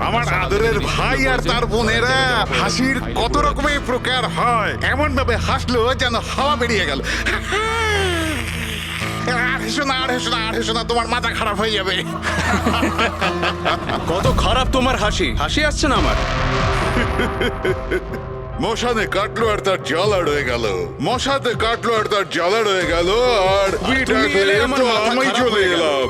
আমার আদরের ভাই আর তার বোনেরা হাসির কত রকমের প্রকার হয়, এমন ভাবে হাসলো যেন হাওয়া বেরিয়ে গেল। আর হেসো না, আর হেসো না, আর হেসো না, তোমার মাথা খারাপ হয়ে যাবে। কত খারাপ তোমার হাসি, হাসি আসছে না আমার। মশানে কাটলো আর তার জ্বালা রয়ে গেল, মশাতে কাটলো আর তার জ্বালা রয়ে গেল, আর তুমি এলে আমার মাথা আমি খারাপ চলে হয়ে গেল। এলাম।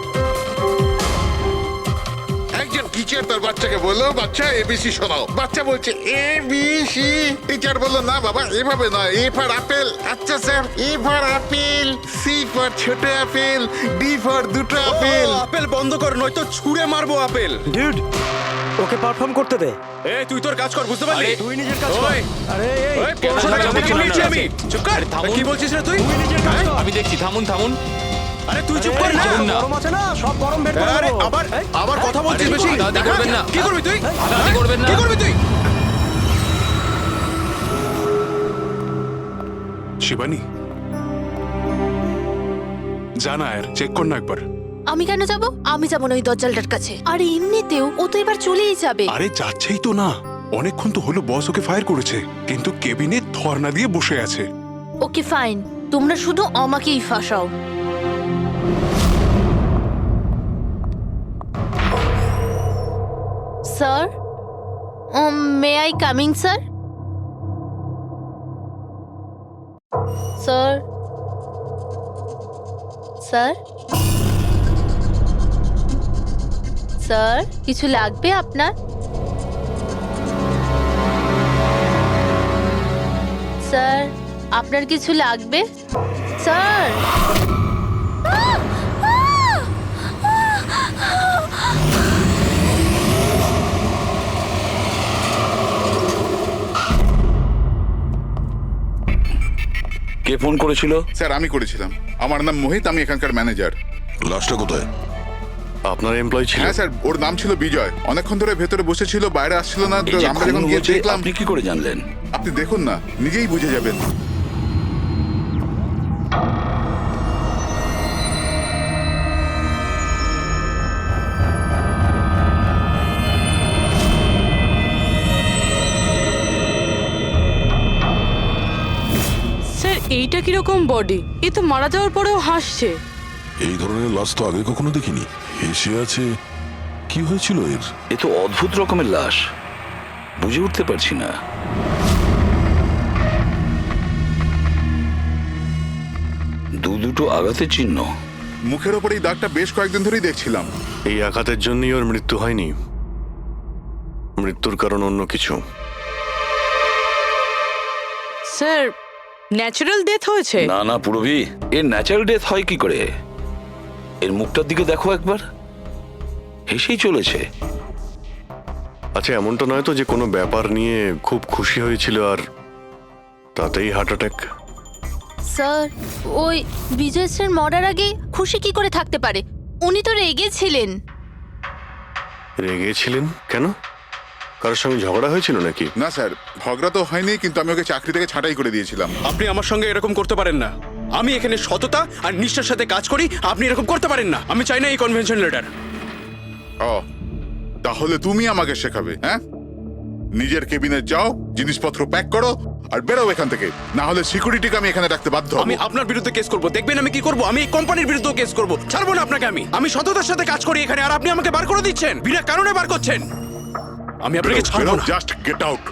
একজন টিচার তার বাচ্চাকে বললো, বাচ্চা এবিসি শোনাও। বাচ্চা বলছে এবিসি। টিচার বললো, না বাবা এভাবে নয়, এ ফর আপেল। আচ্ছা sir, A for apple, C for ছোট আপেল, ডি ফর দুটো আপেল। আপেল বন্ধ কর, নয়তো ছুঁড়ে মারবো আপেল। ডিউড, ওকে পারফর্ম করতে দে। এই তুই তোর কাজ কর, বুঝতে পারলি? তুই নিজের কাজ কর। ওই, আরে এই ওই, পড়াশোনা আরে, করতে থামুন, বলেছি থামুন, আমি। চুপ কর। থামুন। কি বলছিস রে তুই? তুই নিজের কাজ কর। আমি দেখছি, থামুন থামুন। আরে তুই চুপ কর না। থামুন না। গরম আছে না, সব গরম বের করে আরে দেবো। আবার এই, আবার কথা বলছিস আরে, বেশি। হাতাহাতি করবেন না। কি করবি তুই? হাতাহাতি করবেন না। কি করবি তুই? শিবানী, জানা আর চেক কর না একবার। আমি কেন যাব? আমি যাব না ওই দজ্জালটার কাছে। আর এমনিতেও ও তো এবার চলেই যাবে। আরে যাচ্ছেই তো না, অনেকক্ষণ তো হলো বস ওকে ফায়ার করেছে, কিন্তু কেবিনে ধর্ণা দিয়ে বসে আছে। ওকে ফাইন, তোমরা শুধু আমাকেই ফাঁসাও। Sir, may I coming sir? Sir, sir, sir, কিছু লাগবে আপনার? স্যার, আপনার কিছু লাগবে? স্যার, কে ফোন করেছিল? স্যার আমি করেছিলাম, আমার নাম মোহিত, আমি এখানকার ম্যানেজার। লাশটা কোথায়? আপনার এমপ্লয়ি ছিল? হ্যাঁ স্যার, ওর নাম ছিল বিজয়। অনেকক্ষণ ধরে ভেতরে বসেছিল, বাইরে আসছিল না। তো এই যে আমরা খুন যখন গিয়ে হয়েছে, দেখলাম। আপনি কি করে জানলেন? আপনি দেখুন না, নিজেই বুঝে যাবেন। স্যার, এইটা কিরকম বডি? এ তো মারা যাওয়ার পরেও হাসছে। এই ধরনের লাশ তো আগে কখনো দেখিনি। হেসে আছে, কি হয়েছিল এর? এ তো অদ্ভুত রকমের লাশ, বুঝে উঠতে পারছি না। দুটো আঘাতের চিহ্ন। মুখের ওপর এই দাগটা বেশ কয়েকদিন ধরেই দেখছিলাম। এই আঘাতের জন্যই ওর মৃত্যু হয়নি, মৃত্যুর কারণ অন্য কিছু। স্যার, ন্যাচারাল ডেথ হয়েছে? না না পুরবি, এর ন্যাচারাল ডেথ হয় কি করে? এর মুখটার দিকে দেখো একবার, হেসেই চলেছে। আচ্ছা, এমনটা নয় তো যে কোনো ব্যাপার নিয়ে খুব খুশি হয়েছিল আর তাতেই হার্ট অ্যাটাক? স্যার, ওই বিজয় স্যার মরার আগে খুশি কি করে থাকতে পারে? উনি তো রেগেছিলেন। রেগেছিলেন কেন? কারোর সঙ্গে ঝগড়া হয়েছিল নাকি? না স্যার, ঝগড়া তো হয়নি, কিন্তু আমি ওকে চাকরি থেকে ছাঁটাই করে দিয়েছিলাম। আপনি আমার সঙ্গে এরকম করতে পারেন না। আমি এখানে সততা আর নিষ্ঠার সাথে কাজ করি, আপনি এরকম করতে পারেন না। আমি চাই না এই কনভেনশন লেটার। ও, তাহলে তুমি আমাকে শেখাবে? হ্যাঁ, নিজের কেবিনে যাও, জিনিসপত্র প্যাক করো আর বেরো এখান থেকে, না হলে সিকিউরিটিকে আমি এখানে রাখতে বাধ্য হব। আমি আপনার বিরুদ্ধে কেস করব, দেখবেন আমি কি করব। আমি এই কোম্পানির বিরুদ্ধে কেস করব, ছাড়বো না আপনাকে। আমি সততার সাথে কাজ করি এখানে, আর আপনি আমাকে বার করে দিচ্ছেন, বিনা কারণে বার করছেন। আমি আপনাকে ছাড়বো না। Just get out.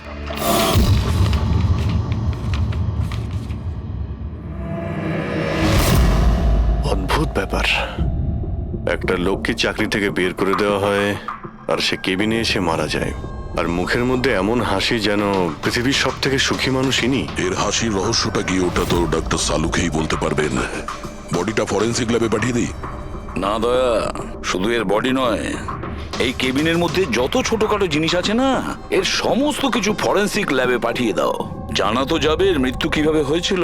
অদ্ভুত ব্যাপার, একটা লোককে চাকরি থেকে বের করে দেওয়া হয় আর সে কেবিনে এসে মারা যায়, আর মুখের মধ্যে এমন হাসি যেন পৃথিবীর সব থেকে সুখী মানুষ ইনি। এর হাসির রহস্যটা কি, ওটা তো ডাক্তার সালুকেই বলতে পারবেন। বডিটা ফরেন্সিক ল্যাবে পাঠিয়ে দিই? না দয়া, শুধু এর বডি নয়, এই কেবিনের মধ্যে যত ছোটখাটো জিনিস আছে না, এর সমস্ত কিছু ফরেন্সিক ল্যাবে পাঠিয়ে দাও। জানা তো যাবে এর মৃত্যু কিভাবে হয়েছিল।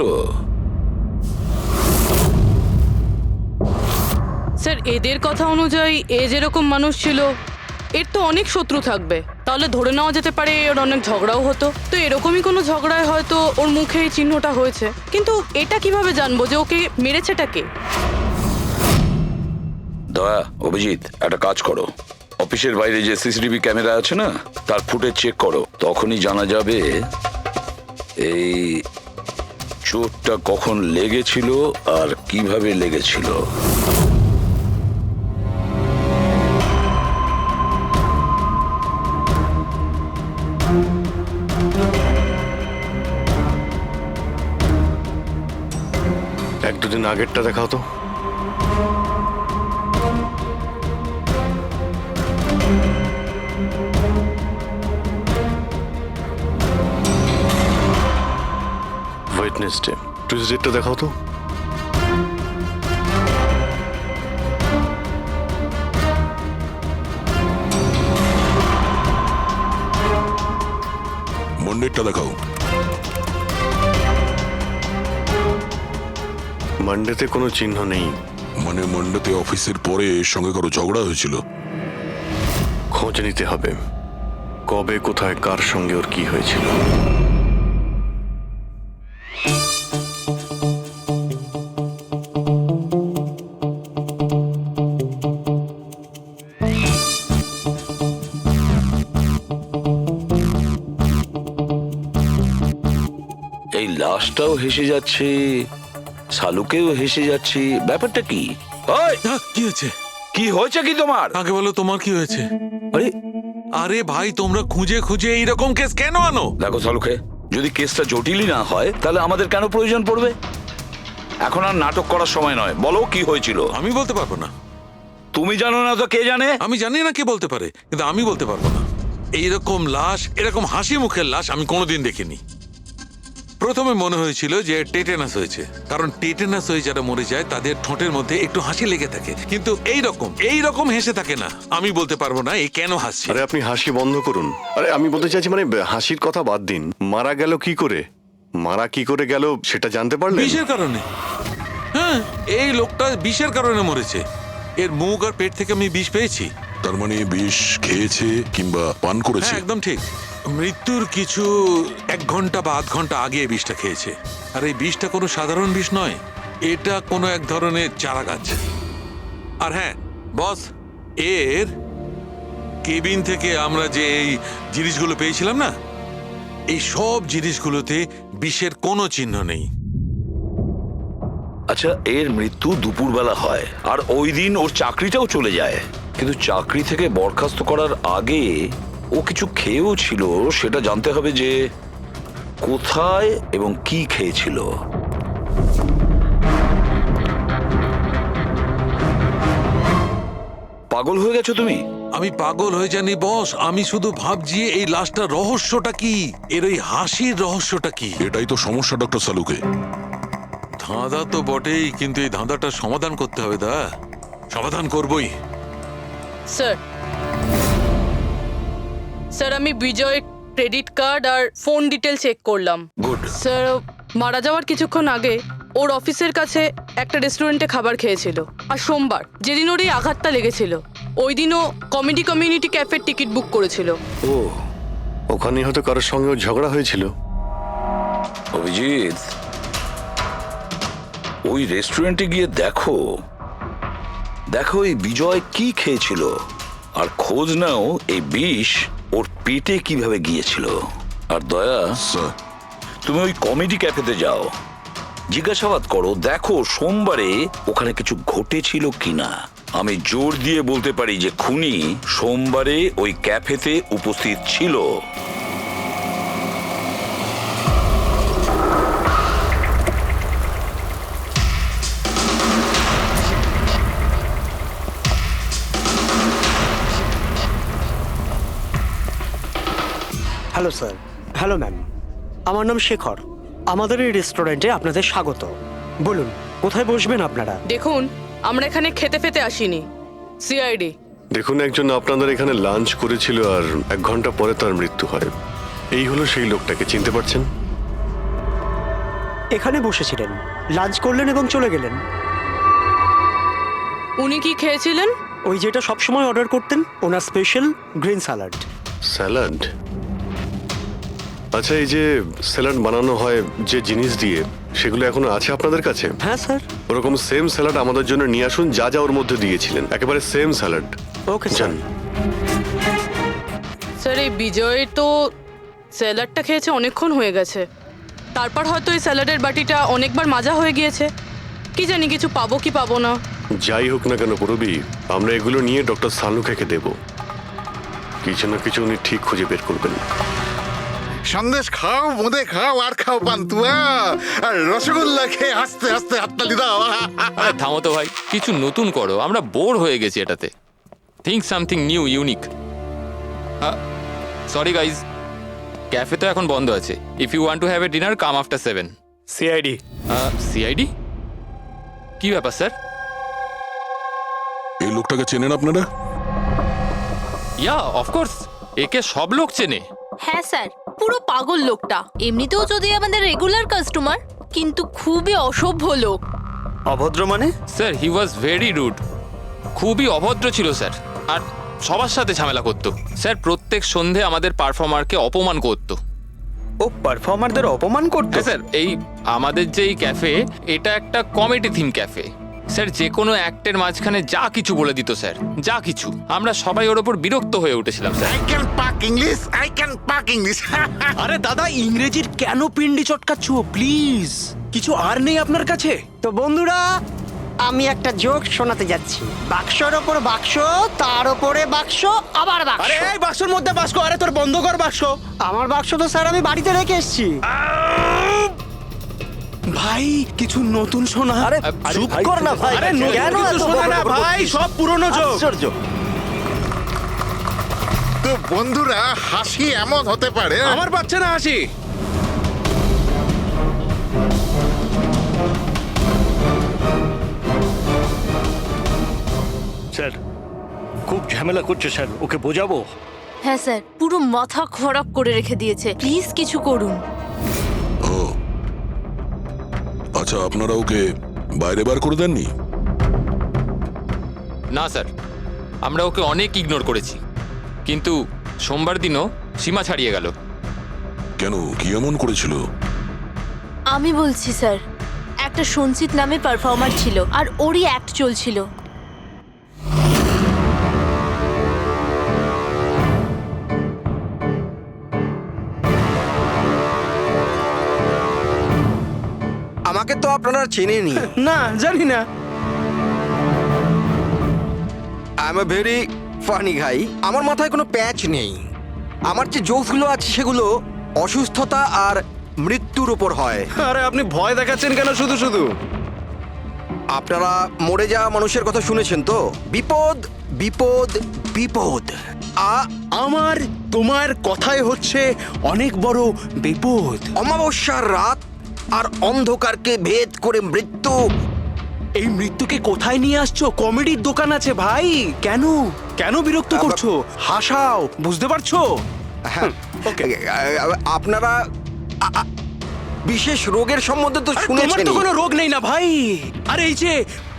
স্যার, এদের কথা অনুযায়ী এ যেরকম মানুষ ছিল, এর তো অনেক শত্রু থাকবে। তাহলে ধরে নেওয়া যেতে পারে ওর অনেক ঝগড়াও হতো। তো এরকমই কোনো ঝগড়ায় হয়তো ওর মুখে এই চিহ্নটা হয়েছে। কিন্তু এটা কিভাবে জানবো যে ওকে মেরেছেটা কে? দয়া, অভিজিৎ, একটা কাজ করো, অফিসের বাইরে যে সিসিটিভি ক্যামেরা আছে না, তার ফুটেজ চেক করো। তখনই জানা যাবে এই চোটটা কখন লেগেছিল আর কিভাবে লেগেছিল। এক দুদিন আগেরটা দেখাও তো। ওয়েডনেসডে, টুইসডেটা দেখাও তো। মন্ডেরটা দেখাও। মানডেতে কোনো চিহ্ন নেই। মানে মন্ডেতে অফিসের পরে এর সঙ্গে কারো ঝগড়া হয়েছিল? খোঁজ নিতে হবে, কবে কোথায় কার সঙ্গে ওর কি হয়েছিল। এই লাশটাও হেসে যাচ্ছে, শালুকেও হেসে যাচ্ছে, ব্যাপারটা কি? ওই, কি হয়েছে? কি হয়েছে কি তোমার? আগে বলো তোমার কি হয়েছে? আরে আরে ভাই, তোমরা খুঁজে খুঁজে এইরকম কেস কেন আনো? দেখো শালুকে, যদি কেসটা জটিলই না হয় তাহলে আমাদের কেন প্রয়োজন পড়বে? এখন আর নাটক করার সময় নয়, বলো কি হয়েছিল। আমি বলতে পারবো না। তুমি জানো না তো কে জানে? আমি জানি না কে বলতে পারে, কিন্তু আমি বলতে পারবো না। এইরকম লাশ, এরকম হাসি মুখের লাশ আমি কোনোদিন দেখিনি। প্রথমে মনে হয়েছিল যে টেটেনাস হয়েছে, কারণ টেটেনাস হয়ে যারা মরে যায় তাদের ঠোঁটের মধ্যে একটু হাসি লেগে থাকে, কিন্তু এইরকম হেসে থাকে না। আমি বলতে পারবো না এই কেন হাসছে। আরে আপনি হাসি বন্ধ করুন। আরে আমি বলতে চাইছি, মানে হাসির কথা বাদ দিন, মারা গেল কি করে? মারা কি করে গেল সেটা জানতে পারলেন? বিষের কারণে। হ্যাঁ, এই লোকটা বিষের কারণে মরেছে। এর মুখ আর পেট থেকে আমি বিষ পেয়েছি। তার মানে বিষ খেয়েছে কিংবা পান করেছে? হ্যাঁ, একদম ঠিক। মৃত্যুর কিছু 1 ঘন্টা বা আধ ঘন্টা আগে এই বিষটা খেয়েছে। আর এই বিষটা কোনো সাধারণ বিষ নয়, এটা কোনো এক ধরনের চারা গাছ। আর হ্যাঁ বস, এর কেবিন থেকে আমরা যে এই জিনিসগুলো পেয়েছিলাম না, এই সব জিনিসগুলোতে বিষের কোনো চিহ্ন নেই। আচ্ছা, এর মৃত্যু দুপুরবেলা হয় আর ওই দিন ওর চাকরিটাও চলে যায়, কিন্তু চাকরি থেকে বরখাস্ত করার আগে ও কিছু খেয়েও ছিল। সেটা জানতে হবে যে কোথায় এবং কি খেয়েছিল। পাগল হয়ে গেছো তুমি? আমি পাগল হয়ে জানি বস, আমি শুধু ভাবছি এই লাশটার রহস্যটা কি, এর ওই হাসির রহস্যটা কি। এটাই তো সমস্যা ডক্টর সালুকে। ধাঁধা তো বটেই, কিন্তু এই ধাঁধাটার সমাধান করতে হবে। সমাধান করবই। স্যার, স্যার আমি বিজয়ের ক্রেডিট কার্ড আর ফোন ডিটেল চেক করলাম। গুড। স্যার, মারা যাওয়ার কিছুক্ষণ আগে ওর অফিসের কাছে একটা রেস্টুরেন্টে খাবার খেয়েছিল। আর সোমবার, যেদিন ওর এই আঘাতটা লেগেছিল, ওই দিনও কমিউনিটি ক্যাফের টিকিট বুক করেছিল। ও, ওখানে হয়তো কারোর সঙ্গে ওর ঝগড়া হয়েছিল। অভিজিৎ, ওই রেস্টুরেন্টে গিয়ে দেখো এই বিজয় কি খেয়েছিল, আর খোঁজ নাও এই বিষ ওর পেটে কিভাবে গিয়েছিল। আর দয়া, স্যার, তুমি ওই কমেডি ক্যাফেতে যাও, জিজ্ঞাসাবাদ করো, দেখো সোমবারে ওখানে কিছু ঘটেছিল কিনা। আমি জোর দিয়ে বলতে পারি যে খুনি সোমবারে ওই ক্যাফেতে উপস্থিত ছিল। Hello sir. হ্যালো ম্যাম, আমার নাম শেখর। আমাদের এই রেস্টুরেন্টে আপনাদের স্বাগত। বলুন কোথায় বসবেন আপনারা? দেখুন, আমরা এখানে খেতে ফেতে আসিনি, সিআইডি। দেখুন, একজন আপনাদের এখানে লাঞ্চ করেছিল আর 1 ঘন্টা পরে তার মৃত্যু হয়। এই হলো সেই লোকটাকে, চিনতে পারছেন? এখানে বসেছিলেন, লাঞ্চ করলেন এবং চলে গেলেন। উনি কি খেয়েছিলেন? ওই যেটা সবসময় অর্ডার করতেন, ওনার স্পেশাল গ্রিন স্যালাড। স্যালাড? আচ্ছা, এই যে স্যালাড বানানো হয় যে জিনিস দিয়ে, সেগুলো এখনো আছে আপনাদের কাছে? হ্যাঁ স্যার। ওরকম সেম স্যালাড আমাদের জন্য নিয়ে আসুন, যা যা ওর মধ্যে দিয়েছিলেন, একেবারে same salad. Okay sir. Sir এই বিজয় তো স্যালাডটা খেয়েছে অনেকক্ষণ হয়ে গেছে, তারপর হয়তো এই স্যালাডের বাটিটা অনেকবার মাজা হয়ে গিয়েছে। কি জানি কিছু পাবো কি পাবো না। যাই হোক না কেন পুরবি, আমরা এগুলো নিয়ে ডক্টর সালুখাকে দেব। কিছু না কিছু উনি ঠিক খুঁজে বের করবেন। সন্দেশ খাও, বোঁদে খাও, আর খাও পান্তুয়া, আর রসগোল্লা খেয়ে হাসতে হাসতে হাততালি দাও। আরে থামো তো ভাই, কিছু নতুন করো, আমরা বোর হয়ে গেছি এটাতে। Think something new, unique. Sorry guys, cafe তো এখন বন্ধ আছে। If you want to have a dinner, come after 7। CID. CID? কি ব্যাপার স্যার? এই লোকটাকে চেনেন আপনারা? ইয়া অফকোর্স, একে সব লোক চেনে। হ্যাঁ স্যার, পুরো পাগল লোকটা। এমনিতেও যদি আমাদের রেগুলার কাস্টমার, কিন্তু খুবই অসভ্য লোক। অভদ্র মানে? Sir he was very rude, খুবই অভদ্র ছিল স্যার, আর সবার সাথে ঝামেলা করতো। স্যার প্রত্যেক সন্ধে আমাদের পারফর্মারকে অপমান করতো। ও পারফর্মারদের অপমান করতো? হ্যাঁ স্যার, এই আমাদের যে এই ক্যাফে, এটা একটা কমেডি থিম ক্যাফে। স্যার যে কোনো অ্যাক্টের মাঝখানে যা কিছু বলে দিত স্যার, যা কিছু। আমরা সবাই ওর ওপর বিরক্ত হয়ে উঠেছিলাম স্যার। আই ক্যান পাক ইংলিশ, আই ক্যান পাক ইংলিশ। আরে দাদা, ইংরেজির কেন পিন্ডি চটকাচ্ছ? প্লিজ, কিছু আর নেই আপনার কাছে? তো বন্ধুরা, আমি একটা জোক শোনাতে যাচ্ছি। বাক্সর ওপর বাক্স, তার ওপরে বাক্স, আবার বাক্স। আরে এই বাক্সের মধ্যে বাক্স, আরে তোর বন্ধ কর বাক্স। আমার বাক্স তো স্যার আমি বাড়িতে রেখে এসেছি। ভাই কিছু নতুন শোনা। আরে চুপ কর না ভাই। আরে নতুন কেন কিছু এত শোনা না বকবক ভাই, করছিস? সব পুরনো জোক। আশ্চর্য। তো বন্ধুরা, হাসি এমন হতে পারে। আমার পাচ্ছে না হাসি। স্যার খুব ঝামেলা করছে স্যার, ওকে বোঝাবো? হ্যাঁ স্যার, পুরো মাথা খারাপ করে রেখে দিয়েছে। প্লিজ কিছু করুন। ও আচ্ছা, আপনারা ওকে বাইরে বার করে দেননি? না স্যার, আমরা ওকে অনেক ইগনোর করেছি, কিন্তু সোমবার দিনও সীমা ছাড়িয়ে গেল। কেন, কি এমন করেছিল? আমি বলছি স্যার, একটা সঞ্চিত নামে পারফর্মার ছিল, আর ওরই অ্যাক্ট চলছিল। আমাকে তো আপনারা চেনেনি। না, জানি না। I am a very funny guy. আমার মাথায় কোনো প্যাচ নেই। আমার যে জোকসগুলো আছে সেগুলো অসুস্থতা আর মৃত্যুর উপর হয়। আরে আপনি ভয় দেখাচ্ছেন কেন শুধু শুধু? আপনারা মরে যাওয়া মানুষের কথা শুনেছেন তো? বিপদ বিপদ বিপদ। আমার তোমার কথাই হচ্ছে অনেক বড় বিপদ। অমাবস্যার রাত আর অন্ধকারকে ভেদ করে মৃত্যু। এই মৃত্যুকে কোথায় নিয়ে আসছো? কমেডির দোকান আছে ভাই। কেন কেন বিরক্ত করছো? হাসাও, বুঝতে পারছো? হ্যাঁ, আপনারা বিশেষ রোগের সম্বন্ধে তো তোমার শুনেছেন। তো কোনো রোগ নেই না ভাই। আরে এই যে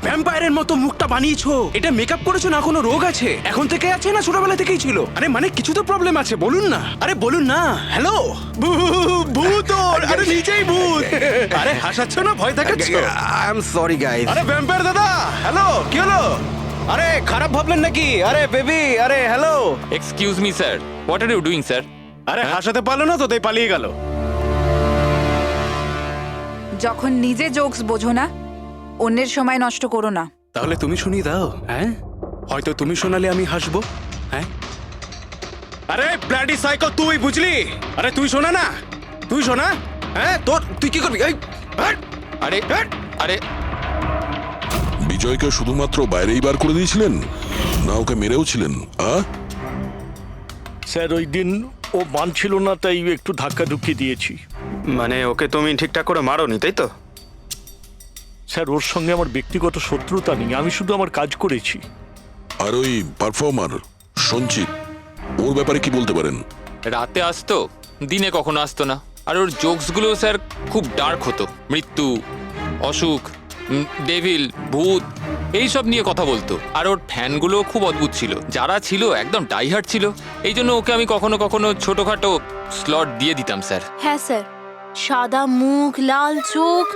ভ্যাম্পায়ারের মতো মুখটা বানিয়েছো, এটা মেকআপ করেছো না? কোনো রোগ আছে? এখন থেকে আছে না ছোটবেলা থেকেই ছিল? আরে মানে কিছু তো প্রবলেম আছে, বলুন না। আরে বলুন না। হ্যালো, ভূত! আরে নিচেই ভূত। আরে হাসাচ্ছ না, ভয় দেখাচ্ছ? I am sorry guys. আরে ভ্যাম্পায়ার দাদা, হ্যালো, কি হলো? আরে খারাপ ভাবলেন নাকি? আরে বেবি, আরে hello. Excuse me sir, what are you doing sir? আরে হাসাতে পারলো না তো, তাই পালিয়ে গেল। যখন নিজে জোকস বোঝো না, অন্যের সময় নষ্ট করো না। তাহলে তুমি শুনিয়ে দাও। হ্যাঁ, হয়তো তুমি শোনালে আমি হাসবো। হ্যাঁ, আরে ব্লাডি সাইকো, তুই বুঝলি? আরে তুই শোনা না, তুই শোনা। হ্যাঁ, তুই কি করবি? আরে আরে বিজয়কে শুধুমাত্র বাইরেই বার করে দিয়েছিলেন, না ওকে মেরেও ছিলেন? স্যার ওই দিন ও মানছিল না, তাই একটু ধাক্কা ধুক্কি দিয়েছি। মানে ওকে তুমি ঠিকঠাক করে মারোনি, তাই তো? স্যার ওর সঙ্গে আমার ব্যক্তিগত শত্রুতা নেই, আমি শুধু আমার কাজ করেছি। আর ওই পারফর্মার সঞ্চিত, ওর ব্যাপারে কি বলতে পারেন? রাতে আসতো, দিনে কখনো আসতো না। আর ওর জোকসগুলো স্যার খুব ডার্ক হতো। মৃত্যু, অসুখ, ডেভিল, ভূত, এইসব নিয়ে কথা বলতো। আর ওর ফ্যানগুলো খুব অদ্ভুত ছিল, যারা ছিল একদম ডাইহার্ট ছিল। এই জন্য ওকে আমি কখনো কখনো ছোটখাটো স্লট দিয়ে দিতাম স্যার। হ্যাঁ স্যার, সাদা মুখ, লাল চোখ,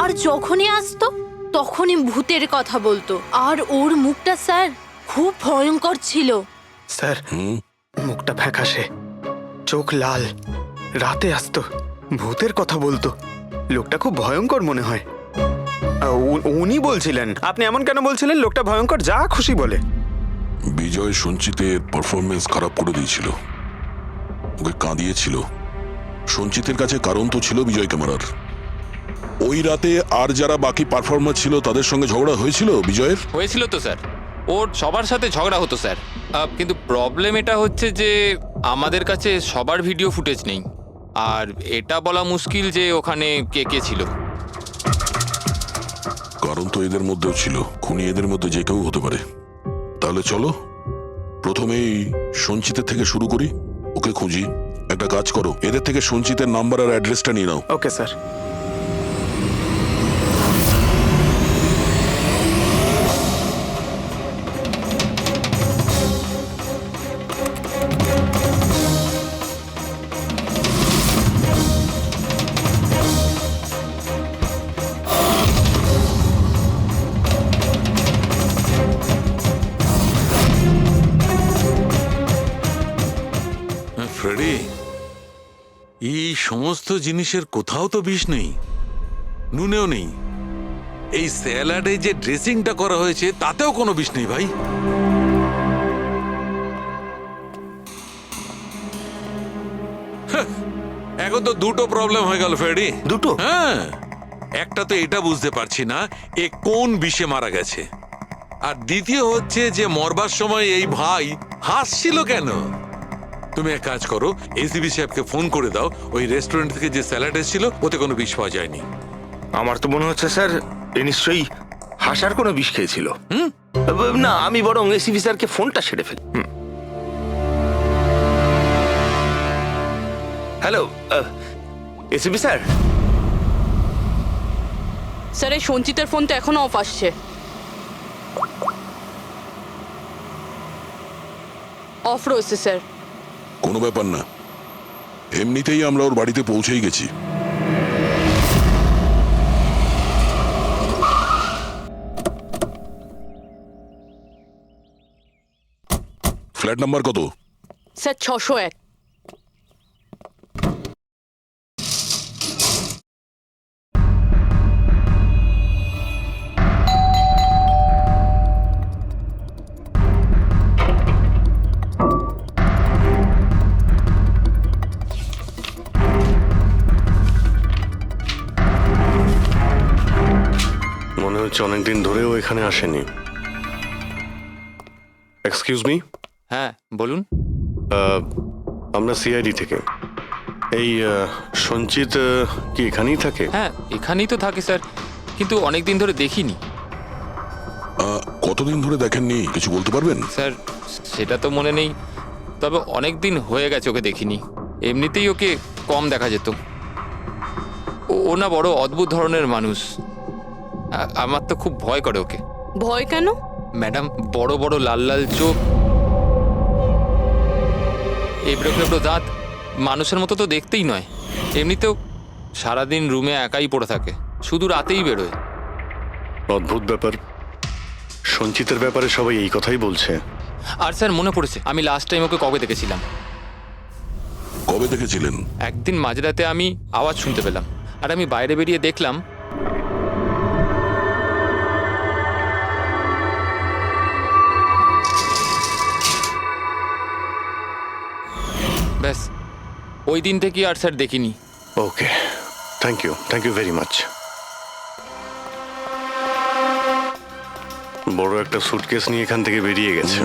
আর যখনই আসতো তখনই ভূতের কথা বলতো। আর ওর মুখটা স্যার খুব ভয়ঙ্কর ছিল। স্যার মুখটা ফ্যাকাশে, চোখ লাল, রাতে আসতো, ভূতের কথা বলতো। লোকটা খুব ভয়ঙ্কর মনে হয়। উনি বলছিলেন। আপনি এমন কেন বলছিলেন? লোকটা ভয়ঙ্কর, যা খুশি বলে। বিজয় সঞ্চিতের পারফরমেন্স খারাপ করে দিয়েছিল, ওকে কাঁদিয়েছিল। সঞ্চিতের কাছে কারণ তো ছিল বিজয়কে মারার। ওই রাতে আর যারা বাকি পারফর্মার ছিল তাদের সঙ্গে ঝগড়া হয়েছিল বিজয়ের। হয়েছিল তো স্যার, ওর সবার সাথে ঝগড়া হতো স্যার। কিন্তু প্রবলেম এটা হচ্ছে যে আমাদের কাছে সবার ভিডিও ফুটেজ নেই, আর এটা বলা মুশকিল যে ওখানে কে কে ছিল। কারণ তো এদের মধ্যেও ছিল, খুনি এদের মধ্যে যে কেউ হতে পারে। তাহলে চলো প্রথমেই সঞ্চিতের থেকে শুরু করি, ওকে খুঁজি। একটা কাজ করো, এদের থেকে সঞ্চিতের নাম্বার আর অ্যাড্রেসটা নিয়ে নাও। Okay sir. ফ্রেডি, এই সমস্ত জিনিসের কোথাও তো বিষ নেই, নুনেও নেই। এই স্যালাডে যে ড্রেসিংটা করা হয়েছে তাতেও কোনো বিষ নেই ভাই। হ্যাঁ, এখন তো দুটো প্রবলেম হয়ে গেল ফ্রেডি। দুটো? হ্যাঁ, একটা তো এটা বুঝতে পারছি না এ কোন বিষে মারা গেছে, আর দ্বিতীয় হচ্ছে যে মরবার সময় এই ভাই হাসছিল কেন। তুমি এক কাজ করো, এসিবি সাহেবকে ফোন করে দাও, ওই রেস্টুরেন্ট থেকে যে স্যালাড এসেছিল ওতে কোনো বিষ পাওয়া যায়নি। আমার তো মনে হচ্ছে স্যার এ নিশ্চয়ই হাসার কোনো বিষ খেয়েছিল। না, আমি বরং এসিবি স্যারকে ফোনটা ছেড়ে ফেলি। Hello ACB sir. স্যার এই সঞ্চিতের ফোন তো এখনো অফ আসছে। অফ রয়েছে স্যার। কোনো ব্যাপার না, এমনিতেই আমরা ওর বাড়িতে পৌঁছেই গেছি। ফ্ল্যাট নাম্বার কত? স্যার 601। মনে হচ্ছে অনেকদিন ধরেও এখানে আসেনি। Excuse me. হ্যাঁ বলুন। আমরা সিআইডি থেকে। এই সঞ্চিত কি এখানেই থাকে? হ্যাঁ এখানেই তো থাকে স্যার, কিন্তু অনেক দিন ধরে দেখিনি। কতদিন ধরে দেখেননি কিছু বলতে পারবেন? স্যার সেটা তো মনে নেই, তবে অনেক দিন হয়ে গেছে ওকে দেখিনি। এমনিতেই ওকে কম দেখা যেত। ও না বড় অদ্ভুত ধরনের মানুষ, আমার তো খুব ভয় করে ওকে। ভয় কেন? ম্যাডাম, বড় বড় লাল লাল চোখ, এবড়ো খেবড়ো দাঁত, মানুষের মতো তো দেখতেই নয়। এমনিতেও সারাদিন রুমে একাই পড়ে থাকে, শুধু রাতেই বেরোয়। অদ্ভুত ব্যাপার। সঞ্চিতের ব্যাপারে সবাই এই কথাই বলছে। আর স্যার মনে পড়েছে, আমি লাস্ট টাইম ওকে কবে দেখেছিলাম। কবে দেখেছিলেন? একদিন মাঝরাতে আমি আওয়াজ শুনতে পেলাম, আর আমি বাইরে বেরিয়ে দেখলাম ব্যাস। ওই দিন থেকে আর স্যার দেখিনি। ওকে, থ্যাংক ইউ ভেরি মাচ। বড় একটা সুটকেস নিয়ে এখান থেকে বেরিয়ে গেছে।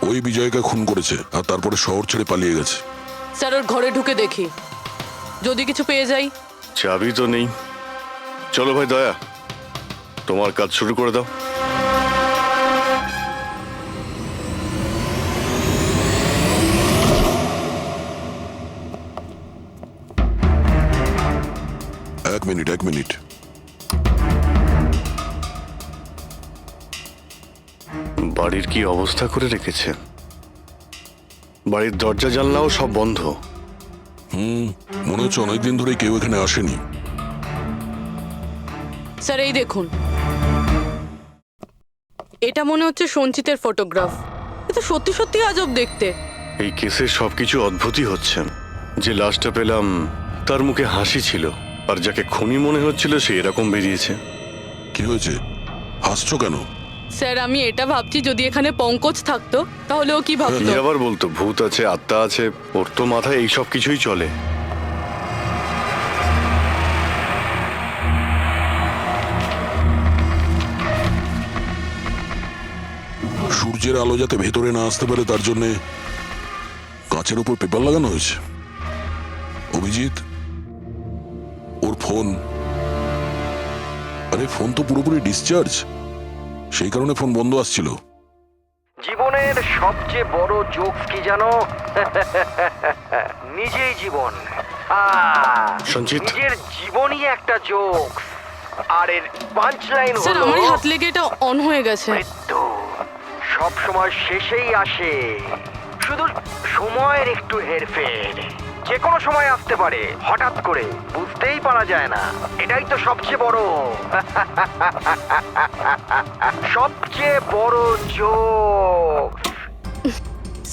ওই বিজয়কে খুন করেছে আর তারপরে শহর ছেড়ে পালিয়ে গেছে। স্যার ওর ঘরে ঢুকে দেখি, যদি কিছু পেয়ে যাই। চাবি তো নেই। চলো ভাই দয়া, তোমার কাজ শুরু করে দাও। এক মিনিট। বাড়ির কি অবস্থা করে রেখেছে। বাড়ির দরজা জানলাও সব বন্ধ। মনে হচ্ছে অনেকদিন ধরে কেউ এখানে আসেনি। স্যার এই দেখুন, এটা মনে হচ্ছে সঞ্চিতের ফটোগ্রাফ। এটা সত্যি সত্যি আজব দেখতে। এই কেসের সবকিছু অদ্ভুতই হচ্ছে। যে লাশটা পেলাম তার মুখে হাসি ছিল, আর যাকে খুনি মনে হচ্ছিল সে এরকম বেরিয়েছে। কি হয়েছে, হাসছো কেন? স্যার আমি এটা ভাবছি যদি এখানে পঙ্কজ থাকতো তাহলে ও কি ভাবতো। কি আবার বলতো, ভূত আছে, আত্মা আছে, ওর তো মাথায় এই সব কিছুই চলে। সূর্যের আলো যাতে ভেতরে না আসতে পারে তার জন্য কাঁচের উপর পেপার লাগানো হয়েছে। অভিজিৎ, ওর ফোন, আরে ফোন তো পুরোপুরি ডিসচার্জ, সেই কারণে ফোন বন্ধ আসছিল। জীবনের সবচেয়ে বড় জোকস কি জানো? নিজেই জীবন। সঞ্চিত, নিজের জীবনই একটা জোকস। আর এর পাঞ্চ লাইন স্যার হলো, আমার হাত লেগে এটা অন হয়ে গেছে। মৃত্যু সব সময় শেষেই আসে, শুধু সময়ের একটু হেরফের। যে কোনো সময় আসতে পারে, হঠাৎ করে বুঝতেই পারা যায় না। এটাই তো সবচেয়ে বড় সবচেয়ে বড় joke.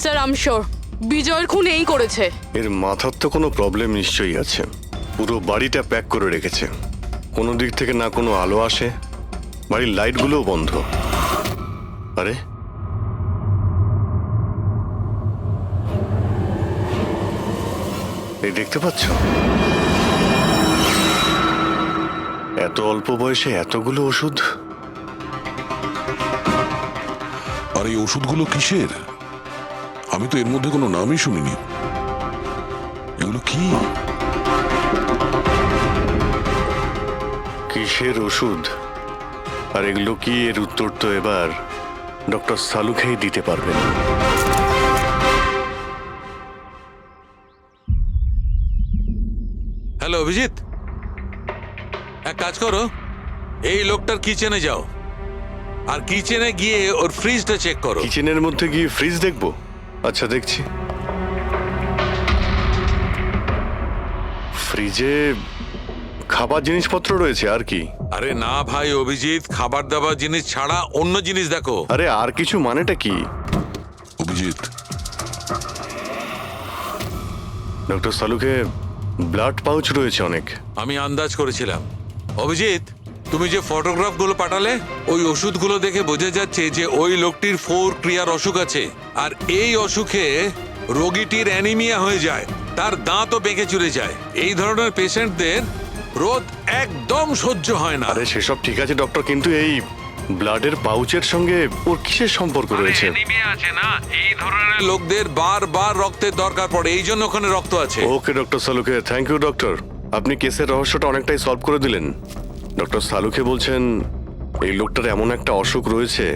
Sir I am sure বিজয়ের খুন এই করেছে। এর মাথার তো কোনো প্রবলেম নিশ্চয়ই আছে। পুরো বাড়িটা প্যাক করে রেখেছে, কোনো দিক থেকে না কোনো আলো আসে, বাড়ির লাইটগুলোও বন্ধ। আরে এই দেখতে পাচ্ছ, এত অল্প বয়সে এতগুলো ওষুধ। আর এই ওষুধগুলো কিসের? আমি তো এর মধ্যে কোনো নামই শুনিনি। এগুলো কি? কিসের ওষুধ আর এগুলো কি, এর উত্তর তো এবার ডক্টর সালুখেই দিতে পারবেন। হ্যালো অভিজিৎ, এক কাজ করো, এই লোকটার কিচেনে যাও আর কিচেনে গিয়ে ওর ফ্রিজটা চেক করো। কিচেনের মধ্যে গিয়ে ফ্রিজ দেখবো? আচ্ছা দেখছি। ফ্রিজে খাবার জিনিসপত্র রয়েছে আর কি? আরে না ভাই অভিজিৎ, খাবার দাবার জিনিস ছাড়া অন্য জিনিস দেখো। আরে আর কিছু মানেটা কি? অভিজিৎ, ডক্টর সালুকে ব্লাড পাউচ রয়েছে অনেক। আমি আন্দাজ করেছিলাম। অভিজিৎ, তুমি যে ফটোগ্রাফগুলো পাঠালে ওই ওষুধগুলো দেখে বোঝা যাচ্ছে যে ওই লোকটির 4 ক্রিয়ার অসুখ আছে, আর এই অসুখে রোগীটির অ্যানিমিয়া হয়ে যায়, তার দাঁতও বেঁকে চলে যায়। এই ধরনের পেশেন্টদের রোদ একদম সহ্য হয় না। আরে সেসব ঠিক আছে ডক্টর, কিন্তু এই ব্লাডের পাউচের সঙ্গে ওর কিসের সম্পর্ক রয়েছে? অ্যানিমিয়া আছে না, এই ধরনের লোকদের বারবার রক্তের দরকার পড়ে, এই জন্য ওখানে রক্ত আছে। ওকে ডক্টর সালুকে, থ্যাংক ইউ ডক্টর, আপনি কেসের রহস্যটা অনেকটাই সলভ করে দিলেন। ডক্টর সালুকে বলছেন এই লোকটার এমন একটা অসুখ রয়েছে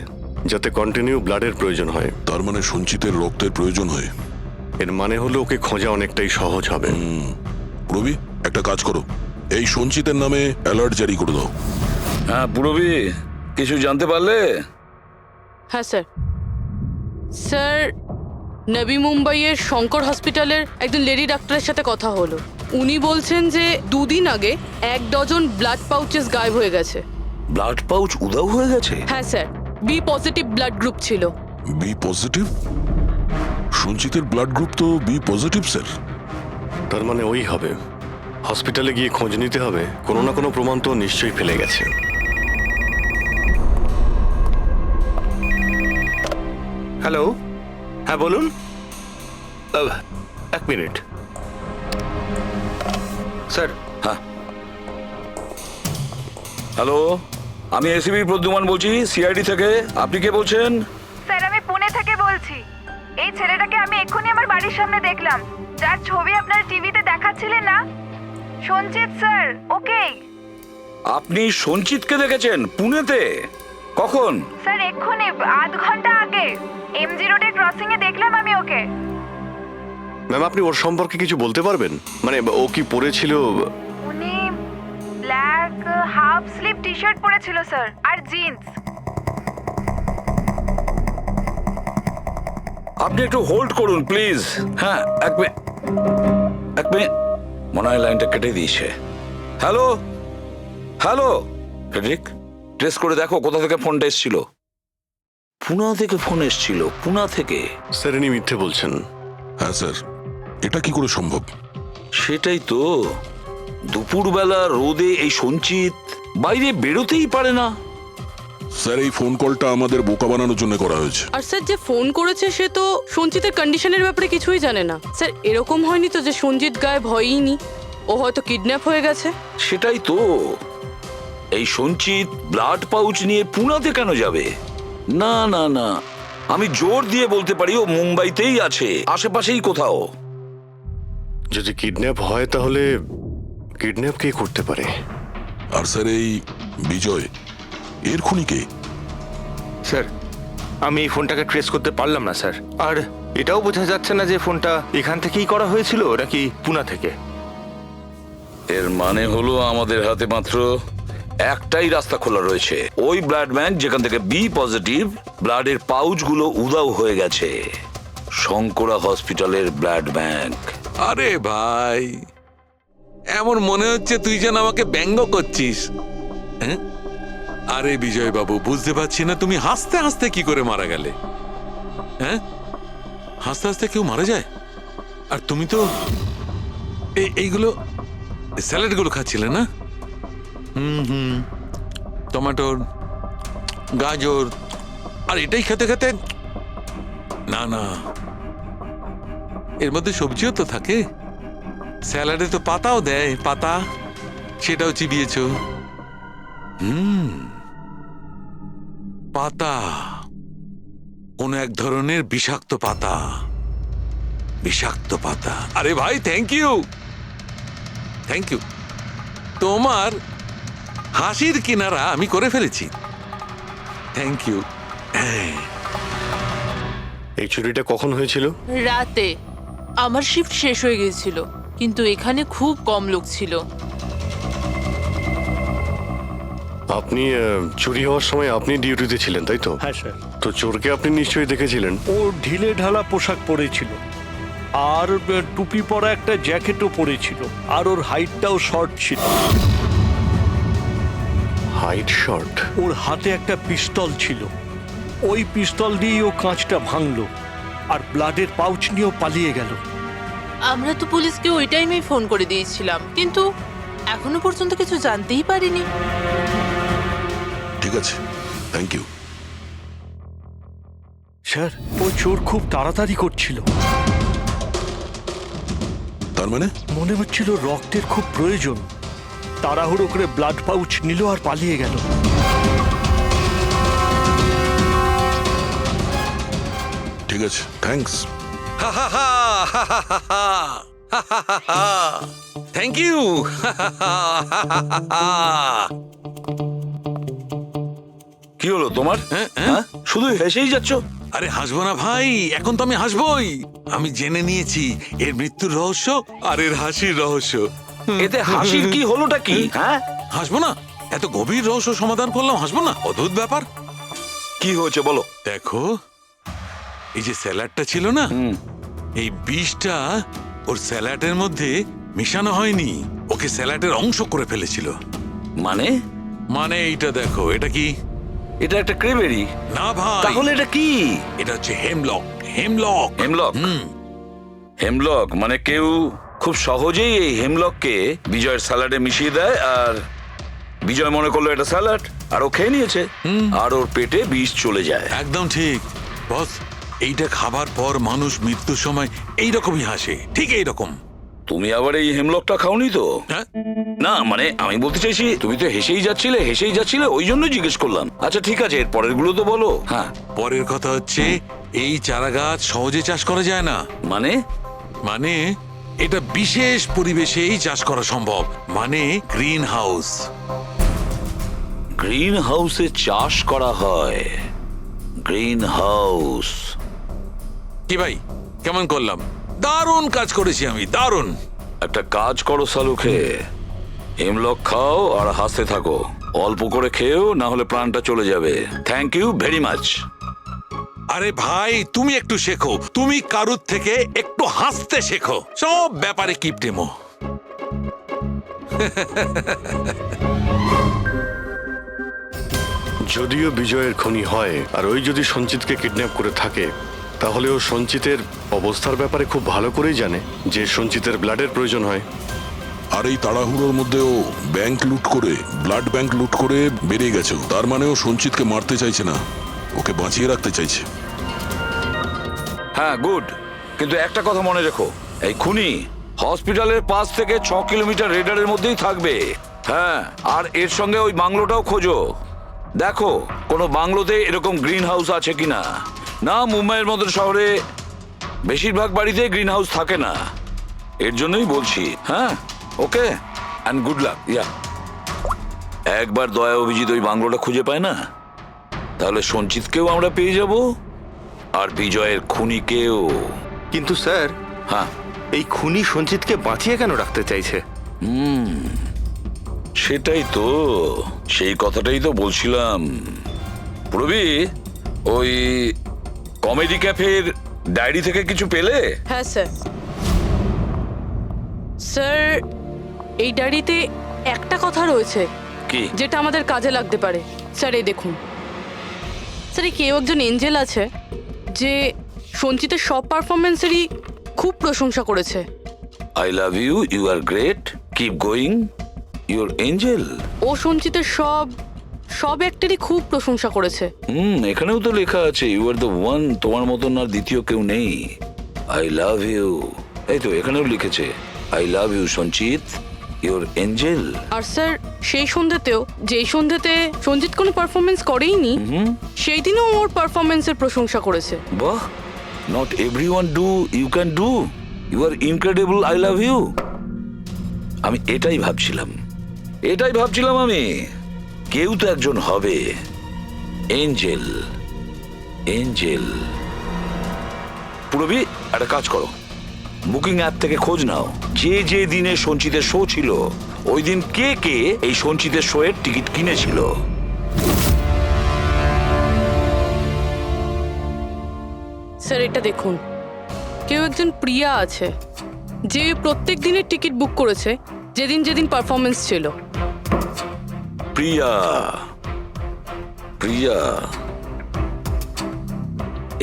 যাতে কন্টিনিউ ব্লাডের প্রয়োজন হয়। তার মানে সঞ্চিতের রক্তের প্রয়োজন হয়। এর মানে হলো ওকে খোঁজা অনেকটাই সহজ হবে। রবি, একটা কাজ করো, এই সঞ্চিতের নামে অ্যালার্ট জারি করে দাও। হ্যাঁ পুরবি, কিছু জানতে পারলে? হ্যাঁ স্যার। স্যার নবী মুম্বাইয়ের শঙ্কর হসপিটালের একজন লেডি ডাক্তারের সাথে কথা হলো। উনি বলছেন যে 2 দিন আগে 1 ডজন ব্লাড পাউচেস গায়েব হয়ে গেছে। ব্লাড পাউচ উধাও হয়ে গেছে? হ্যাঁ sir, B positive blood group ছিল। B positive? সঞ্চিতের ব্লাড গ্রুপ তো বি পজিটিভ স্যার। তার মানে ওই হবে। হসপিটালে গিয়ে খোঁজ নিতে হবে, কোনো না কোনো প্রমাণ তো নিশ্চয়ই ফেলে গেছে। হ্যালো, হ্যাঁ বলুন। 1 মিনিট স্যার। হ্যাঁ হ্যালো, আমি এসিবি প্রদ্যুমান বলছি, সিআইডি থেকে। আপনি কে বলছেন? স্যার আমি পুনে থেকে বলছি। এই ছেলেটাকে আমি এক্ষুনি আমার বাড়ির সামনে দেখলাম, যার ছবি আপনার টিভিতে দেখাচ্ছিলেন না, সঞ্চিত স্যার। ওকে আপনি সঞ্চিতকে দেখেছেন পুনেতে? কখন? স্যার এক্ষুনি 1/2 ঘন্টা আগে এমজি রোডের ক্রসিং এ দেখলাম আমি ওকে। ম্যাম আপনি ওর সম্পর্কে কিছু বলতে পারবেন? মানে ও কি পরেছিল? উনি black half sleeve T shirt পরেছিল স্যার, আর জিন্স। আপনি একটু হোল্ড করুন প্লিজ। হ্যাঁ 1 মিনিট, মনে হয় লাইনটা কেটে দিয়েছে। হ্যালো হ্যালো ফ্রেডরিক, ট্রেস করে দেখো কোথা থেকে ফোনটা এসেছিল। পুনা থেকে ফোন এসেছিল, পুনা থেকে। স্যার ইনি মিথ্যে বলছেন। হ্যাঁ স্যার, এটা কি করে সম্ভব? সেটাই তো, দুপুরবেলা রোদে এই সঞ্চিত বাইরে বেরোতেই পারে না। স্যার এই ফোন কলটা আমাদের বোকা বানানোর জন্য করা হয়েছে। আর স্যার যে ফোন করেছে সে তো সঞ্জিতের কন্ডিশনের ব্যাপারে কিছুই জানে না। স্যার এরকম হয়নি তো যে সঞ্জিত গায়েব হয়ইনি, ও হয়তো কিডন্যাপ হয়ে গেছে। সেটাই তো, এই সঞ্চিত ব্লাড পাউচ নিয়ে পুনাতে কেন যাবে? না না না, আমি জোর দিয়ে বলতে পারি ও মুম্বাইতেই আছে, আশেপাশেই কোথাও। যদি কিডন্যাপ হয় তাহলে কিডন্যাপ কে করতে পারে? আর স্যার এই বিজয়, এর খুনি কে? স্যার আমি এই ফোনটাকে ট্রেস করতে পারলাম না স্যার, আর এটাও বোঝা যাচ্ছে না যে ফোনটা এখান থেকেই করা হয়েছিল নাকি পুনা থেকে। এর মানে হলো আমাদের হাতে মাত্র একটাই রাস্তা খোলা রয়েছে, ওই ব্লাড ব্যাংক যেখান থেকে বি পজিটিভ ব্লাডের পাউচগুলো উধাও হয়ে গেছে, শঙ্করা হসপিটালের ব্লাড ব্যাংক। আরে ভাই, এমন মনে হচ্ছে তুই যেন আমাকে ব্যঙ্গ করছিস। হ্যাঁ? আরে বিজয় বাবু, বুঝতে পারছি না তুমি হাসতে হাসতে কি করে মারা গেলে। হ্যাঁ, হাসতে হাসতে কেউ মারা যায়? আর তুমি তো এইগুলো স্যালাড গুলো খাচ্ছিলে না? টমেটোর, গাজর, আর এটাই খেতে খেতে, না না, এর মধ্যে সবজিও তো থাকে। স্যালাডে তো পাতাও দেয়, পাতা, সেটাও চিবিয়েছ। পাতা, কোন এক ধরনের বিষাক্ত পাতা, বিষাক্ত পাতা। আরে ভাই, থ্যাংক ইউ, থ্যাংক ইউ। তোমার হাসির কিনারা আমি করে ফেলেছি, থ্যাংক ইউ। এই চুরিটা কখন হয়েছিল? রাতে। আমার শিফট শেষ হয়ে গিয়েছিল, কিন্তু এখানে খুব কম লোক ছিল। আপনি চুরি হওয়ার সময় আপনি ডিউটিতে ছিলেন, তাই তো? হ্যাঁ স্যার। তো চোরকে আপনি নিশ্চয়ই দেখেছিলেন। ও ঢিলে ঢালা পোশাক পরেছিল, আর টুপি পরা একটা জ্যাকেটও পরেছিল, আর ওর হাইটটাও শর্ট ছিল। Height short? ওর হাতে একটা পিস্তল ছিল, ওই পিস্তল দিয়েই ও কাঁচটা ভাঙলো, আর ব্লাডের পাউচ নিয়েও পালিয়ে গেল। আমরা তো পুলিশকে ওই টাইমেই ফোন করে দিয়েছিলাম, কিন্তু এখনো পর্যন্ত কিছু জানতেই পারিনি। ঠিক আছে, থ্যাংক ইউ। স্যার ও চোর খুব তাড়াতাড়ি করছিল, তার মানে? মনে হচ্ছিল রক্তের খুব প্রয়োজন, তাড়াহুড়ো করে ব্লাড পাউচ নিল আর পালিয়ে গেল। ঠিক আছে, থ্যাঙ্কস। Thank you. কি হলো তোমার? হ্যাঁ, শুধু হেসেই যাচ্ছ। আরে হাসবো না ভাই, এখন তো আমি হাসবোই। আমি জেনে নিয়েছি এর মৃত্যুর রহস্য আর এর হাসির রহস্য। এতে হাসির কি হলোটা কি? হ্যাঁ, হাসবো না? এত গভীর রহস্য সমাধান করলাম, হাসবো না? অদ্ভুত ব্যাপার। কি হয়েছে বলো। দেখো, এই যে স্যালাডটা ছিল না, এই বিষটা ওর স্যালাডের মধ্যে মিশানো হয়নি, ওকে স্যালাডের অংশ করে ফেলেছিল। মানে? মানে এইটা দেখো, এটা কি? এটা একটা ক্রেবেরি। না ভাই। তাহলে এটা কি? এটা হচ্ছে হেমলক। হেমলক। হেমলক? হেমলক মানে কেউ খুব সহজেই এই হেমলককে বিজয়ের স্যালাডে মিশিয়ে দেয়, আর বিজয় মনে করলো এটা স্যালাড, আর ও খেয়ে নিয়েছে, আর ওর পেটে বিষ চলে যায়। একদম ঠিক বস, এইটা খাবার পর মানুষ মৃত্যুর সময় এইরকমই হাসে, ঠিক এইরকম। তুমি আবার এই হেমলকটা খাওনি তো? না মানে আমি বলতে চাইছি, তুমি তো হেসেই যাচ্ছিলে, ওই জন্য জিজ্ঞেস করলাম। আচ্ছা ঠিক আছে, এর পরের গুলো তো বলো। হ্যাঁ, পরের কথা হচ্ছে এই চারা গাছ সহজে চাষ করা যায় না। মানে? মানে এটা বিশেষ পরিবেশেই চাষ করা সম্ভব, মানে গ্রিন হাউস। গ্রিন হাউসে চাষ করা হয়? Green house? কি ভাই, কেমন করলাম? দারুণ কাজ করেছি আমি, দারুণ। একটা কাজ করো সালুকে, হেমলক খাও আর হাসতে থাকো। অল্প করে খেয়েও, না হলে প্রাণটা চলে যাবে। Thank you very much. আরে ভাই, তুমি একটু শেখো, তুমি কারুর থেকে একটু হাসতে শেখো, সব ব্যাপারে কিপটেমো। যদিও বিজয়ের খুনি হয় আর ওই যদি সঞ্চিতকে কিডন্যাপ করে থাকে, তাহলে ও সঞ্চিতের অবস্থার ব্যাপারে খুব ভালো করেই জানে যে সঞ্চিতের ব্লাডের প্রয়োজন হয়। আর এই তাড়াহুড়োর মধ্যেও ব্যাংক লুট করে, ব্লাড ব্যাংক লুট করে বেরিয়ে গেছে। তার মানে ও সঞ্চিতকে মারতে চাইছে না, ওকে বাঁচিয়ে রাখতে চাইছে। হ্যাঁ, গুড। কিন্তু একটা কথা মনে রেখো, এই খুনি হসপিটালের 5 থেকে 6 কিলোমিটার রেডারের মধ্যেই থাকবে। হ্যাঁ, আর এর সঙ্গে ওই বাংলোটাও খোঁজো। দেখো কোনো বাংলোতে এরকম গ্রিন হাউস আছে কিনা। না, মুম্বাইয়ের মতো শহরে বেশিরভাগ বাড়িতে গ্রিন হাউস থাকে না। এর জন্যই বলছি। হ্যাঁ, ওকে, অ্যান্ড গুড লাক। ইয়া, একবার দয়া অভিজিৎ ওই বাংলোটা খুঁজে পায় না, তাহলে সঞ্চিতকেও আমরা পেয়ে যাব আর বিজয়ের খুনিকেও। কিন্তু স্যার, হ্যাঁ, এই খুনি সঞ্চিতকে বাঁচিয়ে কেন রাখতে চাইছে? সেটাই তো, সেই কথাটাই তো বলছিলাম। প্রবি, ওই কমেডি ক্যাফের ডায়েরি থেকে কিছু পেলে? হ্যাঁ স্যার। স্যার, এই ডায়েরিতে একটা কথা রয়েছে কি? যেটা আমাদের কাজে লাগতে পারে। স্যার, এই দেখুন। স্যার, এই কেউ একজন এঞ্জেল আছে যে সঞ্চিতের সব পারফরমেন্সেরই খুব প্রশংসা করেছে। I love you, you are great, keep going, you're angel. ও সঞ্চিতের সব অ্যাক্টেরই খুব প্রশংসা করেছে। এখানেও তো লেখা আছে ইউ আর দ্য ওয়ান, তোমার মতন আর দ্বিতীয় কেউ নেই। আই লাভ ইউ, এই তো এখানেও লিখেছে আই লাভ ইউ সঞ্চিত, ইউর এঞ্জেল। আর স্যার, সেই সন্ধ্যেতেও, যেই সন্ধ্যেতে সঞ্জিত কোনো পারফরমেন্স করেইনি, সেই দিনও ওর পারফরমেন্সের প্রশংসা করেছে। বাহ, not everyone do, you can do, you are incredible, I love you. আমি এটাই ভাবছিলাম আমি, কেউ তো একজন হবে এঞ্জেল। পুরবি, একটা কাজ করো, বুকিং অ্যাপ থেকে খোঁজ নাও যে দিনে সঞ্চিতের শো ছিল, ওই দিন কে কে এই সঞ্চিতের শো এর টিকিট কিনেছিল। স্যার, এটা দেখুন, কেউ একজন প্রিয়া আছে যে প্রত্যেক দিনের টিকিট বুক করেছে যেদিন পারফরমেন্স ছিল। প্রিয়া,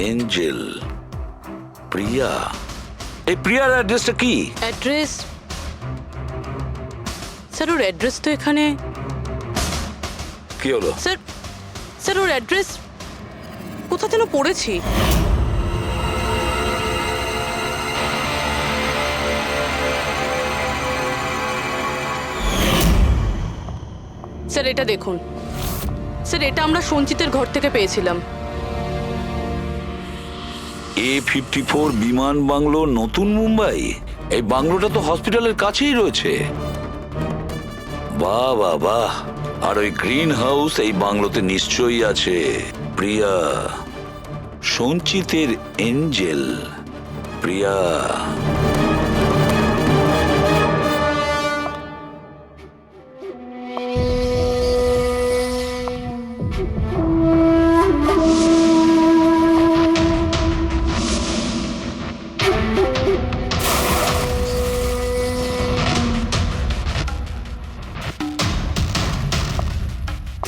এঞ্জেল, প্রিয়া। এই প্রিয়ার অ্যাড্রেসটা কি? অ্যাড্রেস? স্যার, ওর অ্যাড্রেস তো এখানে। কি হলো? স্যার, ওর অ্যাড্রেস কোথা যেন পড়েছি। স্যার, এটা দেখুন। স্যার, এটা আমরা সঞ্চিতের ঘর থেকে পেয়েছিলাম। A54 বিমান বাংলো, নতুন মুম্বাই। এই বাংলোটা তো হসপিটালের কাছেই রয়েছে। বাহ বাহ বাহ। আর ওই গ্রিন হাউস এই বাংলোতে নিশ্চয়ই আছে। প্রিয়া, সঞ্চিতের এঞ্জেল, প্রিয়া।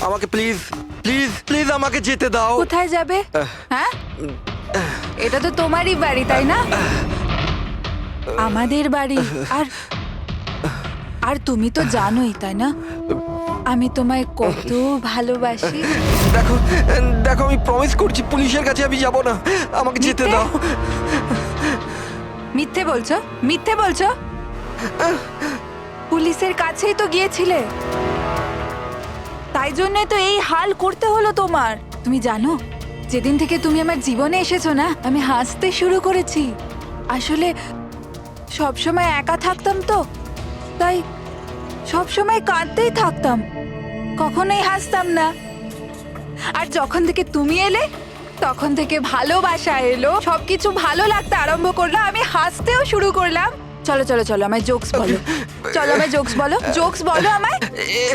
আমাকে প্লিজ প্লিজ প্লিজ আমাকে যেতে দাও। কোথায় যাবে? হ্যাঁ, এটা তো তোমারই বাড়ি, তাই না? আমাদের বাড়ি। আর তুমি তো জানোই, তাই না, আমি তোমায় কত ভালোবাসি। দেখো দেখো, আমি প্রমিস করছি পুলিশের কাছে আমি যাব না, আমাকে যেতে দাও। মিথ্যে বলছো? পুলিশের কাছেই তো গিয়েছিলে, তাই জন্য তো এই হাল করতে হলো তোমার। তুমি জানো, যেদিন থেকে তুমি আমার জীবনে এসেছো না, আমি হাসতে শুরু করেছি। আসলে সবসময় একা থাকতাম তো, তাই সবসময় কাঁদতেই থাকতাম, কখনোই হাসতাম না। আর যখন থেকে তুমি এলে, তখন থেকে ভালোবাসা এলো, সবকিছু ভালো লাগতে আরম্ভ করলো, আমি হাসতেও শুরু করলাম। চলো চলো চলো, আমায় জোকস বলো। চলো, আমায় জোকস বলো। জোকস বলো আমায়,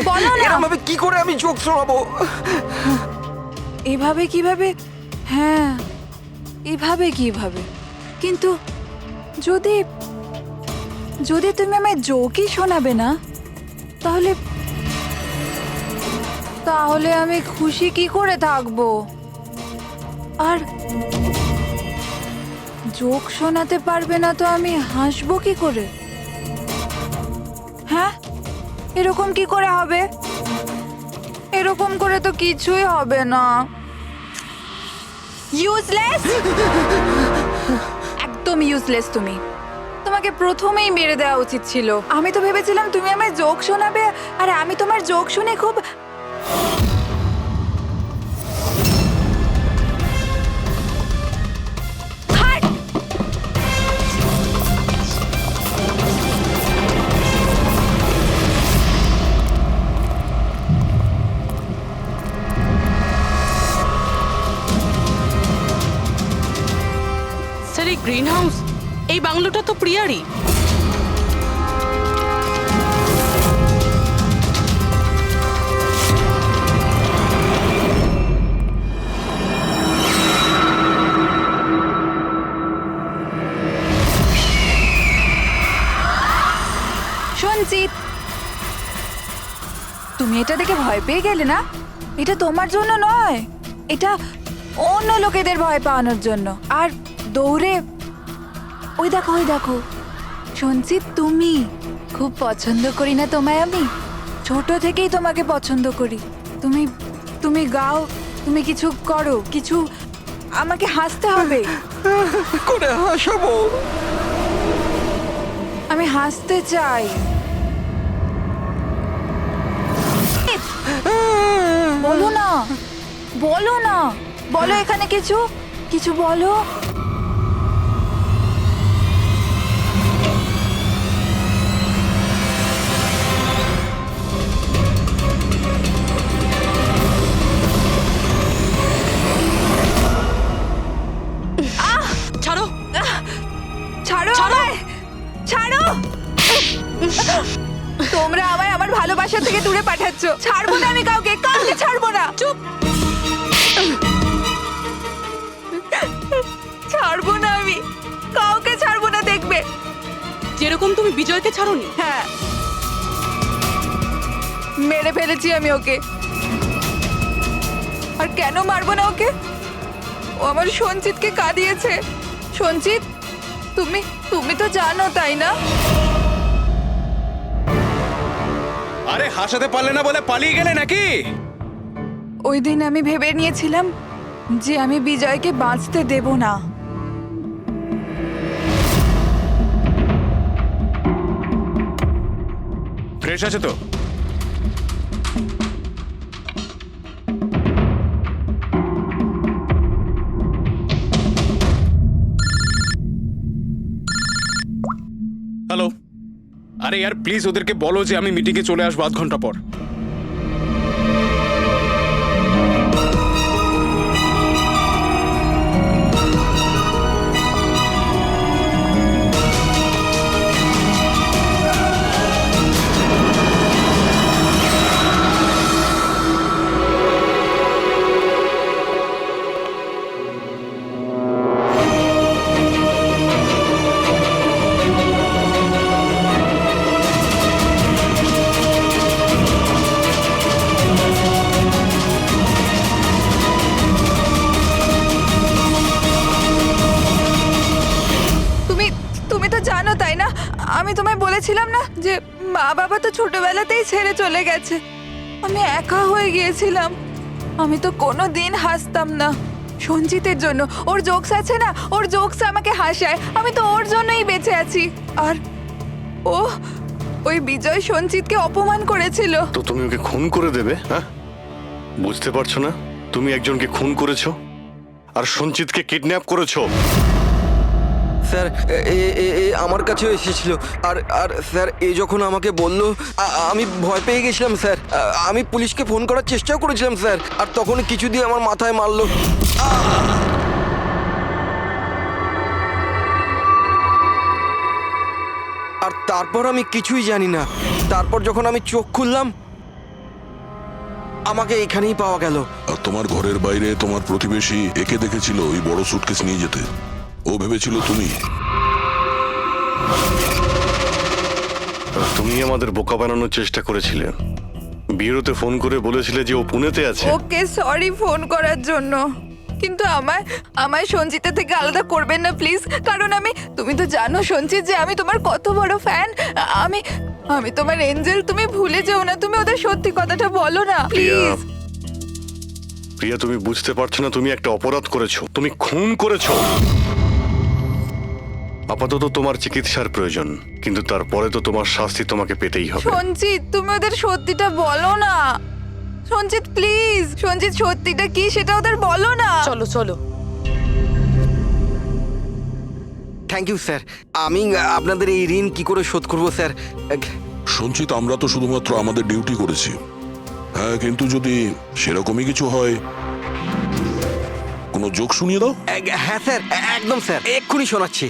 বলো না। এরকম ভাবে কি করে আমি জোকস শোনাবো? এভাবে কিভাবে? হ্যাঁ, এভাবে কিভাবে? কিন্তু যদি তুমি আমায় জোকই শোনাবে না, তাহলে তাহলে আমি খুশি কি করে থাকবো? আর জোক শোনাতে পারবে না তো আমি হাসবো কি করে? হ্যাঁ, এরকম কি করে হবে? এরকম করে তো কিছুই হবে না। ইউজলেস, একদম ইউজলেস তুমি। তোমাকে প্রথমেই মেরে দেওয়া উচিত ছিল। আমি তো ভেবেছিলাম তুমি আমায় জোক শোনাবে, আর আমি তোমার জোক শুনে খুব হাট! স্যার, এই গ্রিন হাউস, এই বাংলোটা তো প্রিয়ারই। সঞ্চিত, তুমি এটা দেখে ভয় পেয়ে গেলে না? এটা তোমার জন্য নয়, এটা অন্য লোকেদের ভয় পাওয়ানোর জন্য। আর দৌড়ে ওই দেখো, ওই দেখো সঞ্চিত, তুমি খুব পছন্দ করি না তোমায় আমি? ছোট থেকেই তোমাকে পছন্দ করি। তুমি তুমি গাও, তুমি কিছু করো, কিছু আমাকে হাসতে হবে। করে হাসাবো? আমি হাসতে চাই। বলো না, বলো না, বলো এখানে কিছু কিছু বলো। ছাড়ো, ছাড়ো আমায়, ছাড়ো। তোমরা আমায় আমার ভালোবাসা থেকে দূরে পাঠাচ্ছ। ছাড়বো না আমি কাউকে, কাউকে ছাড়বো না। চুপ। ছাড়বো না আমি, কাউকে ছাড়বো না, দেখবে। যেরকম তুমি বিজয়কে ছাড়োনি। হ্যাঁ, মেরে ফেলেছি আমি ওকে। আর কেন মারবো না ওকে? ও আমার সঞ্চিতকে কাঁদিয়েছে। সঞ্চিত, তুমি তুমি তো জানো, তাই না? আরে হাসাতে পারলে না বলে পালিয়ে গেলে নাকি? ওই দিন আমি ভেবে নিয়েছিলাম যে আমি বিজয়কে বাঁচতে দেব না। ফ্রেশ আছে তো? হ্যালো, আরে यार প্লিজ ওদেরকে বলো যে আমি মিটিংয়ে চলে আসবো আধ ঘন্টা পর। জানো তাই না, আমি তোমায় বলেছিলাম না যে মা বাবা তো ছোটবেলাতেই ছেড়ে চলে গেছে। আমি একা হয়ে গিয়েছিলাম। আমি তো কোনো দিন হাসতাম না সঞ্জিতের জন্য। ওর জোকস আছে না, ওর জোকস আমাকে হাসায়। আমি তো ওর জন্যই বেঁচে আছি। আর ও ওই বিজয় সঞ্জিতকে অপমান করেছিল। তো তুমি ওকে খুন করে দেবে? হ্যাঁ, বুঝতে পারছো না? তুমি একজনকে খুন করেছো আর সঞ্চিতকে কিডন্যাপ করেছো। স্যার, আমার কাছেও এসেছিল। আর আর স্যার, যখন আমাকে বলল, আমি ভয় পেয়ে গেছিলাম স্যার। আমি পুলিশকে ফোন করার চেষ্টাও করেছিলাম স্যার। আর তখন কিছু দিয়ে আমার মাথায় মারলো। আর তারপর আমি কিছুই জানি না। তারপর যখন আমি চোখ খুললাম, আমাকে এখানেই পাওয়া গেল। আর তোমার ঘরের বাইরে তোমার প্রতিবেশী একে দেখেছিল ওই বড় সুটকেস নিয়ে যেতে। ও ভেবেছিল তুমি। তুমি আমাদের বোকা বানানোর চেষ্টা করেছিলে, বিয়েরোতে ফোন করে বলেছিলে যে ও পুনেতে আছে। ওকে সরি ফোন করার জন্য, কিন্তু আমায় সঞ্চিতা থেকে আলাদা করবেন না প্লিজ, কারণ তুমি তো জানো সঞ্চিত যে আমি তোমার কত বড় ফ্যান। আমি তোমার এঞ্জেল, তুমি ভুলে যেও না, তুমি ওদের সত্যি কথাটা বলো না প্রিয়া, প্লিজ। প্রিয়া তুমি বুঝতে পারছো না, তুমি একটা অপরাধ করেছো, তুমি খুন করেছো। আপাতত তোমার চিকিৎসার প্রয়োজন, কিন্তু তারপরে তো তোমার শাস্তি তোমাকে পেতেই হবে। সঞ্চিত তুমি ওদের সত্যিটা বলো না। সঞ্চিত প্লিজ, সঞ্চিত সত্যিটা কি সেটা ওদের বলো না। চলো চলো। Thank you sir. আমি আপনাদের এই ঋণ কি করে শোধ করব স্যার? সঞ্চিত, আমরা তো শুধুমাত্র আমাদের ডিউটি করেছি। হ্যাঁ, কিন্তু যদি সেরকমই কিছু হয়, কোনো জোক শুনিয়ে দাও। হ্যাঁ স্যার, একদম স্যার, এক্ষুনি শোনাচ্ছি।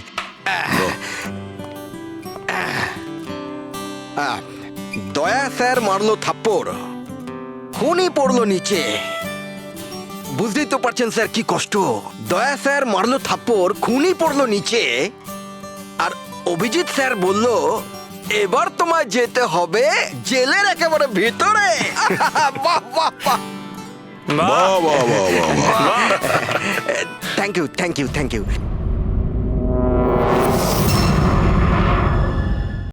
দয়া স্যার মারলো থাপ্পড়, খুনি পড়লো নিচে। বুঝতেই তো পারছেন স্যার কি কষ্ট। দয়া স্যার মারলো থাপ্পড়, খুনি পড়লো নিচে, আর অভিজিৎ স্যার বলল এবার তোমায় যেতে হবে জেলের একেবারে ভিতরে। বাহ বাহ বাহ। বাহ বাহ বাহ বাহ বাহ। Thank you thank you thank you.